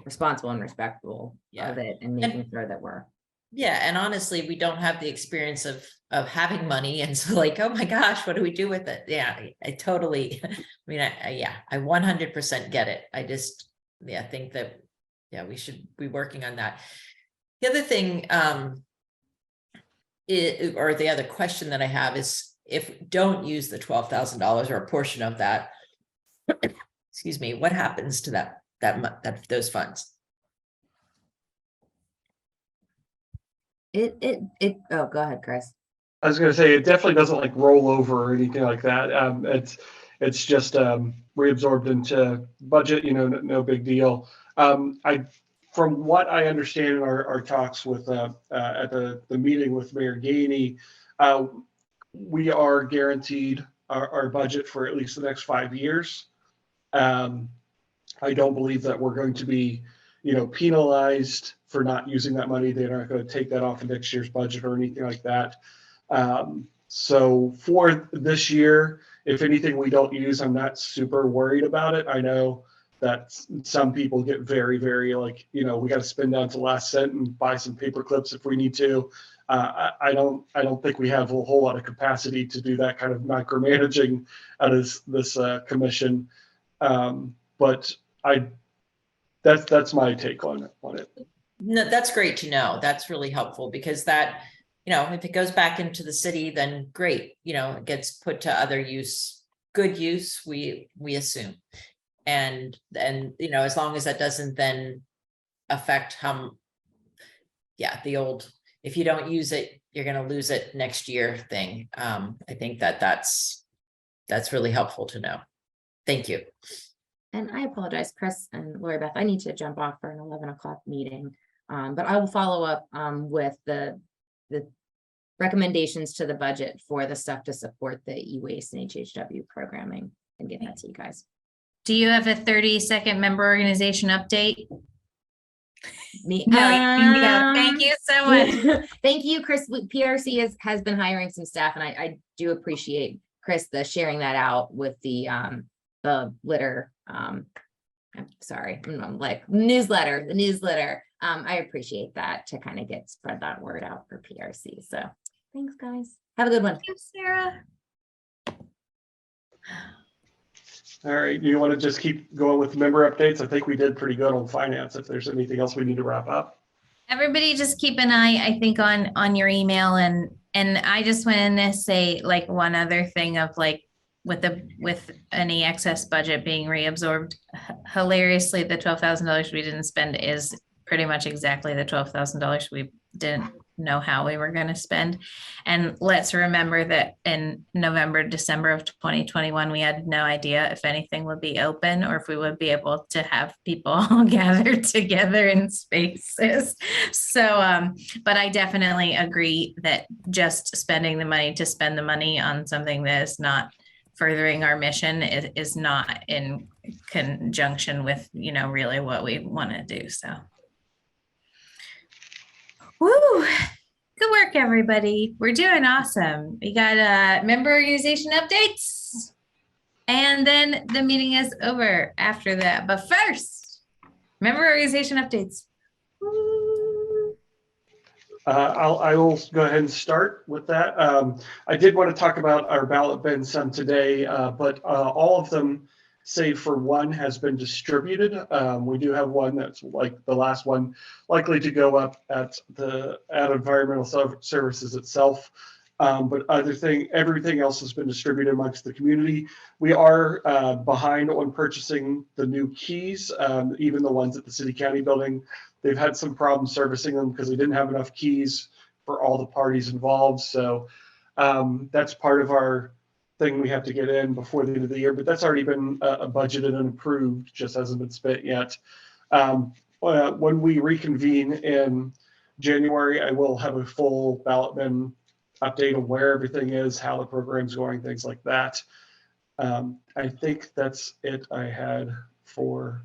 responsible and respectful of it, and making sure that we're. Yeah, and honestly, we don't have the experience of having money, and so like, oh my gosh, what do we do with it? Yeah, I totally. I mean, I 100% get it. I just, think that, we should be working on that. The other thing, or the other question that I have is, if we don't use the $12,000 or a portion of that, excuse me, what happens to those funds? Oh, go ahead, Chris. I was going to say, it definitely doesn't like roll over or anything like that. It's just reabsorbed into budget, no big deal. From what I understand in our talks with at the meeting with Mayor Gainey, we are guaranteed our budget for at least the next 5 years. I don't believe that we're going to be, penalized for not using that money. They're not going to take that off of next year's budget or anything like that. So for this year, if anything we don't use, I'm not super worried about it. I know that some people get very, very like, we got to spend down to the last cent and buy some paper clips if we need to. I don't think we have a whole lot of capacity to do that kind of micromanaging out of this commission. But that's my take on it. No, that's great to know. That's really helpful, because that, if it goes back into the city, then great, it gets put to other use, good use, we assume. And as long as that doesn't then affect the old, if you don't use it, you're going to lose it next year thing. I think that's really helpful to know. Thank you. And I apologize, Chris and Lori Beth, I need to jump off for an 11 o'clock meeting. But I will follow up with the recommendations to the budget for the stuff to support the e-waste and HHW programming, and get that to you guys. Do you have a 30-second member organization update? Me, Thank you so much. Thank you, Chris. PRC has been hiring some staff, and I do appreciate, Chris, the sharing that out with the litter. I'm sorry, I'm like the newsletter. I appreciate that, to kind of spread that word out for PRC. So thanks, guys. Have a good one. Thank you, Sarah. All right, you want to just keep going with member updates? I think we did pretty good on finance. If there's anything else we need to wrap up. Everybody just keep an eye, I think, on your email, and I just want to say like one other thing of like, with any excess budget being reabsorbed, hilariously, the $12,000 we didn't spend is pretty much exactly the $12,000 we didn't know how we were going to spend. And let's remember that in November, December of 2021, we had no idea if anything would be open or if we would be able to have people all gathered together in spaces. So, but I definitely agree that just spending the money to spend the money on something that is not furthering our mission is not in conjunction with, really what we want to do. So. Woo! Good work, everybody. We're doing awesome. We got member organization updates. And then the meeting is over after that. But first, member organization updates. Woo. I will go ahead and start with that. I did want to talk about our ballot bin some today, but all of them, save for one, has been distributed. We do have one that's like the last one, likely to go up at Environmental Services itself. But everything else has been distributed amongst the community. We are behind on purchasing the new keys, even the ones at the city county building. They've had some problems servicing them because they didn't have enough keys for all the parties involved. So that's part of our thing we have to get in before the end of the year, but that's already been budgeted and approved, just hasn't been spent yet. When we reconvene in January, I will have a full ballot bin update of where everything is, how the program's going, things like that. I think that's it I had for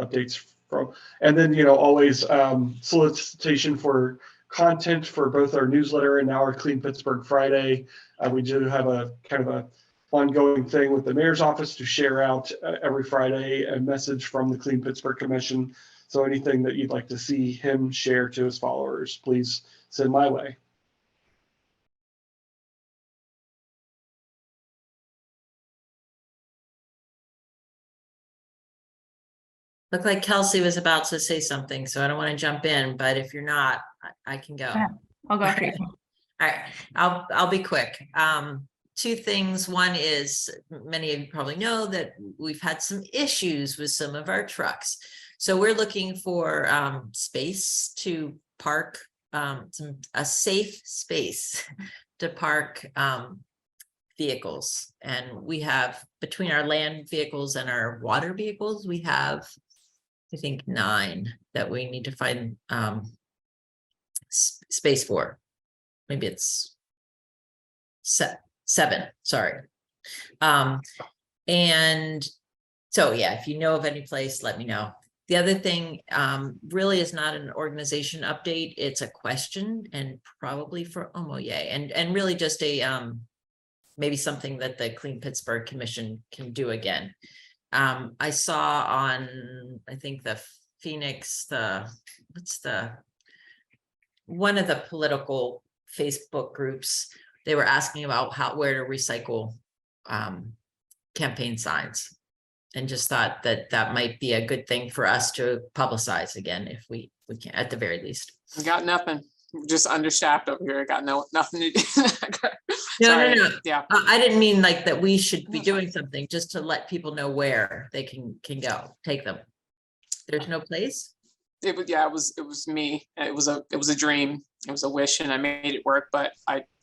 updates from, and then, always solicitation for content for both our newsletter and now our Clean Pittsburgh Friday. We do have a kind of a ongoing thing with the mayor's office to share out every Friday a message from the Clean Pittsburgh Commission. So anything that you'd like to see him share to his followers, please send my way. Looked like Kelsey was about to say something, so I don't want to jump in, but if you're not, I can go. Yeah, I'll go after you. All right, I'll be quick. Two things. One is, many of you probably know that we've had some issues with some of our trucks. So we're looking for space to park, a safe space to park vehicles. And we have, between our land vehicles and our water vehicles, we have, I think, 9 that we need to find space for. Maybe it's 7, sorry. And so, yeah, if you know of any place, let me know. The other thing really is not an organization update. It's a question, and probably for Omoye, and really just a maybe something that the Clean Pittsburgh Commission can do again. I saw on, I think, the Phoenix, one of the political Facebook groups, they were asking about where to recycle campaign signs, and just thought that might be a good thing for us to publicize again, if we can, at the very least. I got nothing. Just understaffed over here. I got nothing to do. No. Yeah. I didn't mean like that we should be doing something, just to let people know where they can go, take them. There's no place. It was me. It was a dream. It was a wish, and I made it work. But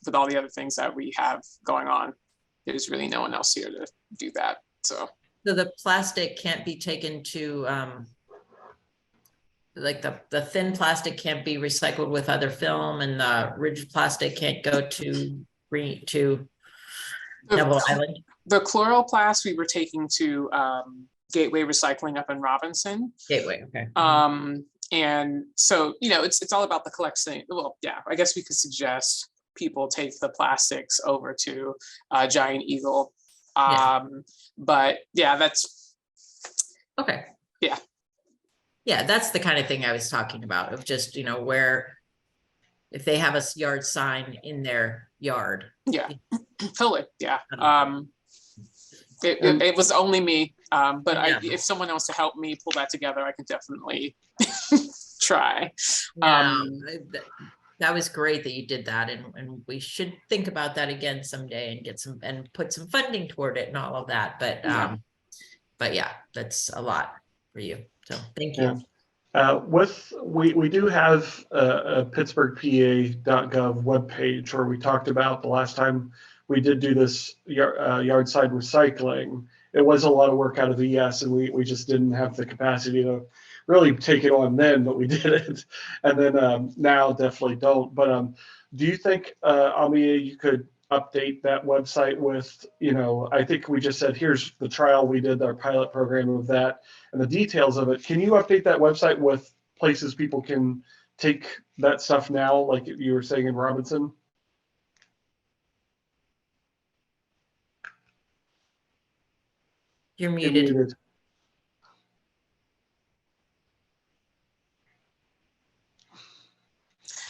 with all the other things that we have going on, there's really no one else here to do that. So the plastic can't be taken to, like the thin plastic can't be recycled with other film, and the rigid plastic can't go to Neville Island. The chloroplast we were taking to Gateway Recycling up in Robinson. Gateway, okay. And so, it's all about the collection. Well, yeah, I guess we could suggest people take the plastics over to Giant Eagle. But yeah, that's okay. Yeah, that's the kind of thing I was talking about, of just, where, if they have a yard sign in their yard. Yeah, totally. Yeah. It was only me, but if someone else to help me pull that together, I can definitely try. That was great that you did that, and we should think about that again someday, and put some funding toward it and all of that. But yeah, that's a lot for you. So thank you. We do have a PittsburghPA.gov webpage where we talked about the last time we did do this yard side recycling. It was a lot of work out of the ES, and we just didn't have the capacity to really take it on then, but we did it. And then now definitely don't. But do you think, Amia, you could update that website with, I think we just said, here's the trial we did, our pilot program of that, and the details of it. Can you update that website with places people can take that stuff now, like you were saying in Robinson? You're You're muted. muted.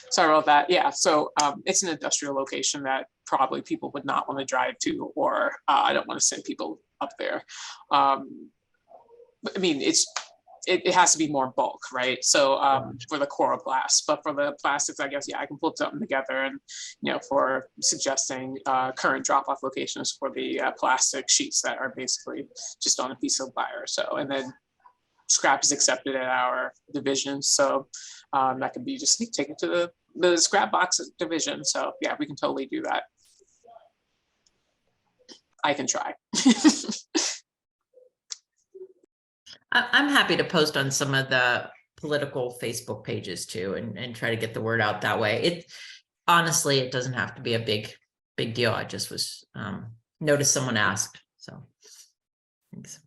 Sorry about that. Yeah, so it's an industrial location that probably people would not want to drive to, or I don't want to send people up there. But, I mean, it has to be more bulk, right? So for the chloroplast, but for the plastics, I guess, yeah, I can put something together, and for suggesting current drop-off locations for the plastic sheets that are basically just on a piece of wire. So, and then scrap is accepted at our division, so that could be just taken to the scrap box division. So yeah, we can totally do that. I can try. I'm happy to post on some of the political Facebook pages too, and try to get the word out that way. Honestly, it doesn't have to be a big deal. I just was noticed someone asked, so thanks.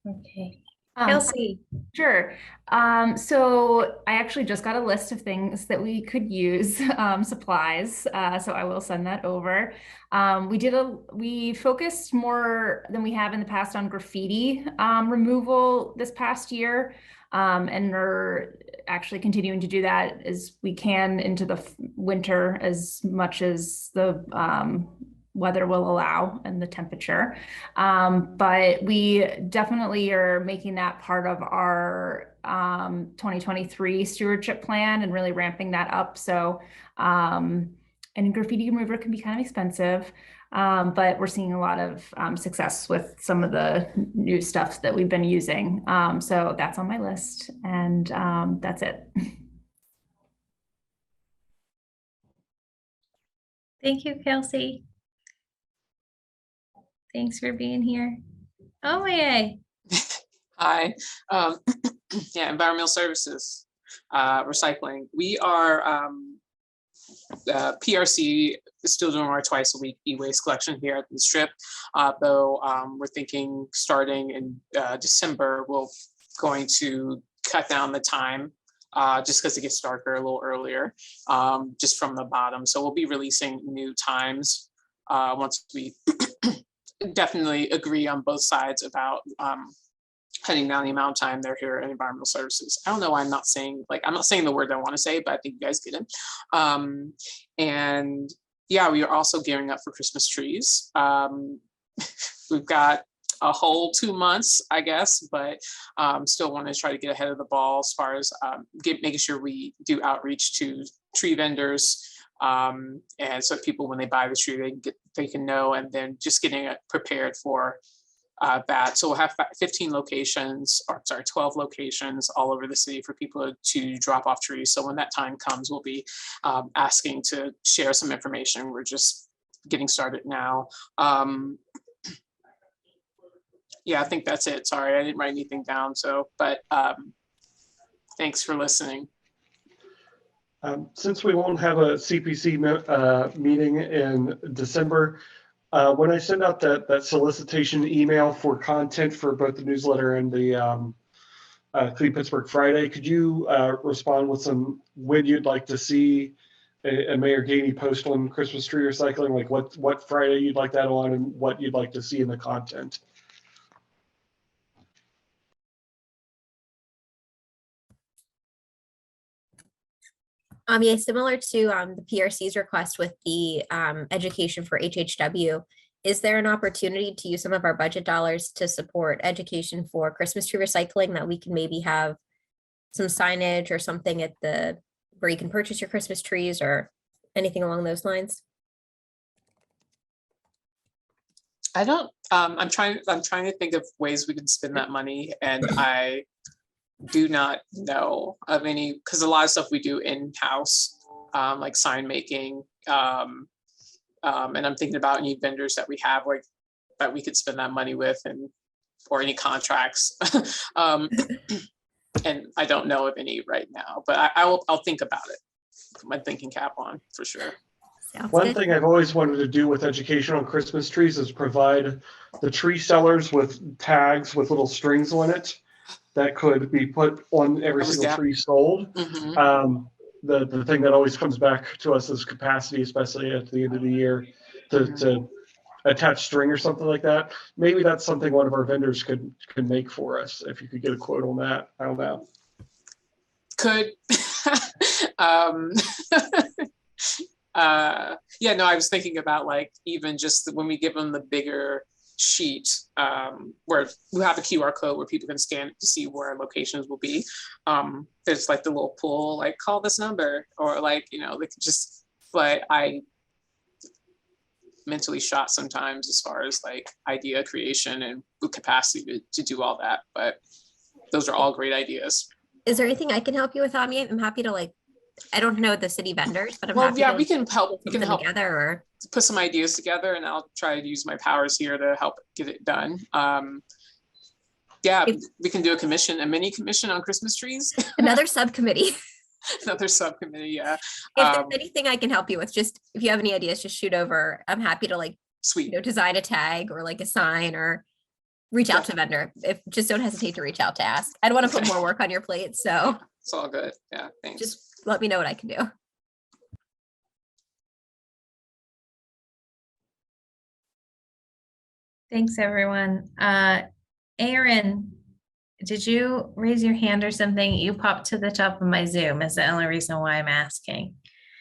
Okay. Um, Kelsey. Sure. So I actually just got a list of things that we could use, supplies. So I will send that over. We focused more than we have in the past on graffiti removal this past year. And we're actually continuing to do that as we can into the winter, as much as the weather will allow and the temperature. But we definitely are making that part of our 2023 stewardship plan and really ramping that up. So, and graffiti remover can be kind of expensive, but we're seeing a lot of success with some of the new stuff that we've been using. So that's on my list, and that's it. Thank you, Kelsey. Thanks for being here. Oh, yay. Hi. Yeah, environmental services, recycling. We are PRC is still doing our twice a week e-waste collection here at the strip, though we're thinking starting in December, we're going to cut down the time just because it gets darker a little earlier, just from the bottom. So we'll be releasing new times once we definitely agree on both sides about cutting down the amount of time they're here at environmental services. I don't know why I'm not saying the word I want to say, but I think you guys get it. And yeah, we are also gearing up for Christmas trees. We've got a whole 2 months, I guess, but still want to try to get ahead of the ball as far as making sure we do outreach to tree vendors. And so people, when they buy the tree, they can know, and then just getting it prepared for that. So we'll have 15 locations, or sorry, 12 locations all over the city for people to drop off trees. So when that time comes, we'll be asking to share some information. We're just getting started now. Yeah, I think that's it. Sorry, I didn't write anything down. So, but thanks for listening. Since we won't have a CPC meeting in December, when I send out that solicitation email for content for both the newsletter and the Clean Pittsburgh Friday, could you respond with some when you'd like to see a Mayor Gainey post on Christmas tree recycling, like what Friday you'd like that on and what you'd like to see in the content? Yeah, similar to the PRC's request with the education for HHW, is there an opportunity to use some of our budget dollars to support education for Christmas tree recycling, that we can maybe have some signage or something at where you can purchase your Christmas trees or anything along those lines? I'm trying to think of ways we can spend that money, and I do not know of any, because a lot of stuff we do in-house, like sign making, and I'm thinking about any vendors that we have, like that we could spend that money with, and or any contracts. And I don't know of any right now, but I'll think about it. Put my thinking cap on for sure. Sounds One good. thing I've always wanted to do with education on Christmas trees is provide the tree sellers with tags with little strings on it that could be put on every single Yeah. tree sold. Mhm. The thing that always comes back to us is capacity, especially at the end of the year, to attach string or something like that. Maybe that's something one of our vendors could make for us. If you could get a quote on that, I don't know. Could. um, yeah, no, I was thinking about like even just when we give them the bigger sheet where we have a QR code where people can scan to see where locations will be. There's like the little pull, like call this number, or like, you know, they could just, but I mentally shot sometimes as far as like idea creation and capacity to do all that. But those are all great ideas. Is there anything I can help you with, Ami? I'm happy to like, I don't know the city vendors, but I'm Well, happy yeah, to we can help. We put can them help together or. put some ideas together, and I'll try to use my powers here to help get it done. Yeah, we can do a mini commission on Christmas trees. Another subcommittee. Another subcommittee, yeah. If there's anything I can help you with, just if you have any ideas, just shoot over. I'm happy to like, Sweet. design a tag or like a sign or reach out to vendor. If just don't hesitate to reach out to ask. I don't want to put more work on your plate, so It's all good. Yeah, thanks. just let me know what I can do. Thanks, everyone. Aaron, did you raise your hand or something? You popped to the top of my Zoom is the only reason why I'm asking.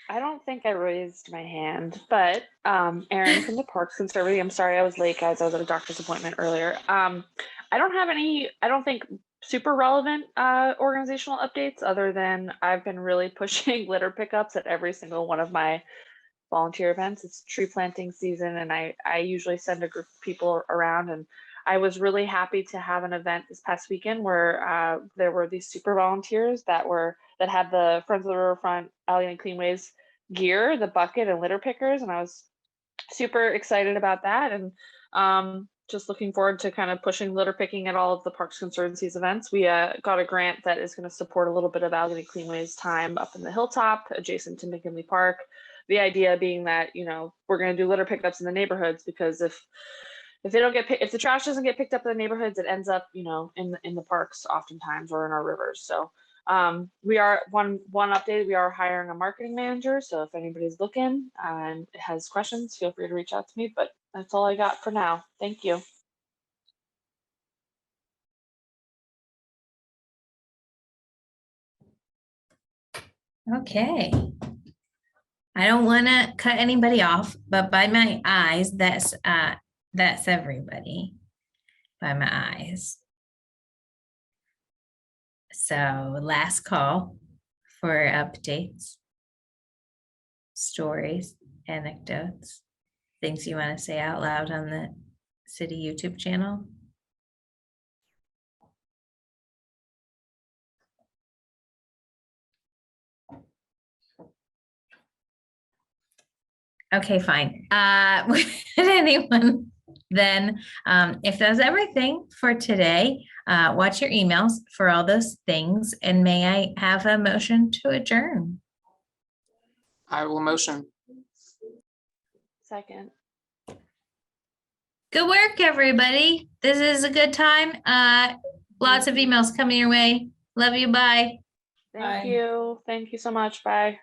I don't think I raised my hand, but Erin from the Parks Conservancy. I'm sorry I was late, guys. I was at a doctor's appointment earlier. I don't have any, I don't think super relevant organizational updates other than I've been really pushing litter pickups at every single one of my volunteer events. It's tree planting season, and I usually send a group of people around, and I was really happy to have an event this past weekend where there were these super volunteers that had the Friends of the Riverfront Allegheny Cleanways gear, the bucket and litter pickers, and I was super excited about that, and just looking forward to kind of pushing litter picking at all of the Parks Conservancy's events. We got a grant that is going to support a little bit of Allegheny Cleanways time up in the hilltop adjacent to McKinley Park. The idea being that, you know, we're going to do litter pickups in the neighborhoods, because if the trash doesn't get picked up in the neighborhoods, it ends up, you know, in the parks oftentimes, or in our rivers. So we are one update. We are hiring a marketing manager. So if anybody's looking and has questions, feel free to reach out to me. But that's all I got for now. Thank you. Okay. I don't want to cut anybody off, but by my eyes, that's everybody. By my eyes. So last call for updates, stories, anecdotes, things you want to say out loud on the city YouTube channel. Okay, fine. Would anyone then, if that's everything for today, watch your emails for all those things, and may I have a motion to adjourn? I will motion. Second. Good work, everybody. This is a good time. Lots of emails coming your way. Love you. Bye. Thank you. Thank you so much. Bye.